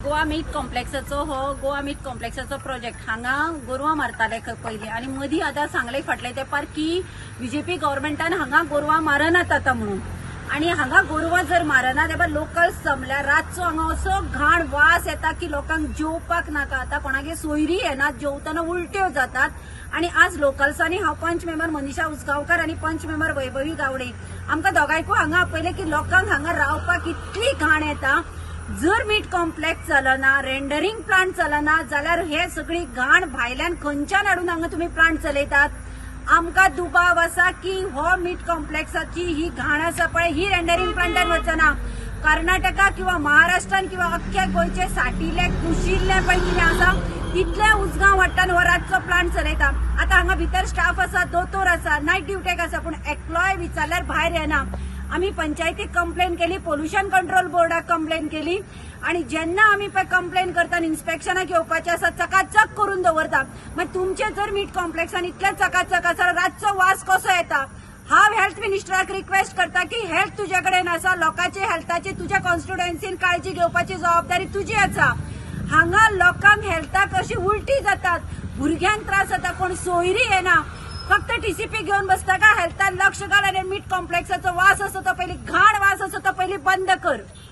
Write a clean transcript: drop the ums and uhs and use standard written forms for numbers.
Goa meat कॉम्प्लेक्साचो Goa meat कॉम्प्लेक्साचो project हांगा गोरवां मारताले पयलीं आनी मदीं आतां सांगले फाटले तेंपार की बीजेपी गव्हर्मेंटान हांगा गोरवां मारनात आता म्हणून आणि हांगा गोरवां जर मारना तेन्ना लोकल्स जमल्यार रातचो हांगा असो घाण वास येता की लोकांक जेवपाक नाका आता कोणागे सोयरी येनात जेवतना उलट्यो जातात आणि आज लोकल्सांनी हांव पंच मेंबर मनीषा उसगांवकर आणि पंच मेंबर वैभवी गावडे आमकां दोगांयकूय हांगा आपयले की लोकांक हांगा रावपाक इतली घाण येता जर मीट कॉम्प्लेक्स चलना रेंडरिंग प्लांट चलना जाल्यार हे सगळी घाण भायल्यान खंयच्यान हाडून हांगा तुम्ही प्लांट चलयतात आमकां दुबाव आसा की हो मीट कॉम्प्लेक्साची ही घाण आसा पळय ही रेंडरिंग प्लांटान वचना कर्नाटका किंवा महाराष्ट्रान किंवा अख्ख्या गोंयचे साठिल्ले कुशिल्ले पळय कितें आसा इतल्या उजगांव वाठारान हो रातचो प्लांट चलयता आता हांगा भितर स्टाफ आसा दोतोर आसा नायट ड्युटेक आसा पूण एकलोय विचारल्यार भायर येना आम्ही पंचायतीक कंप्लेन केली पोल्युशन कंट्रोल बोर्डाक कंप्लेन केली आणि जेन्ना आम्ही कंप्लेन करता इन्स्पेक्शनाक येवपाचे आसा चकाचक करून दवरता मग तुमचे जर मीट कॉम्प्लेक्सान इतले चकाचक आसा रातचो वास कसो येता हांव हेल्थ मिनिस्टराक रिक्वेस्ट करता की हेल्थ तुजे कडेन आसा लोकांचे हेल्थाची तुज्या कॉन्स्टिट्युएन्सीन काळजी घेवपाची जबाबदारी तुजी आसा हांगा लोकांक हेल्थाक अशी उलटी जातात भुरग्यांक त्रास जाता कोण सोयरी येना फक्त टीसीपी घेऊन बसता का हेल्थान लक्ष घाल आणि मीट कॉम्प्लेक्साचो वास असो तो पहिली घाण वास असो तो पहिली बंद कर।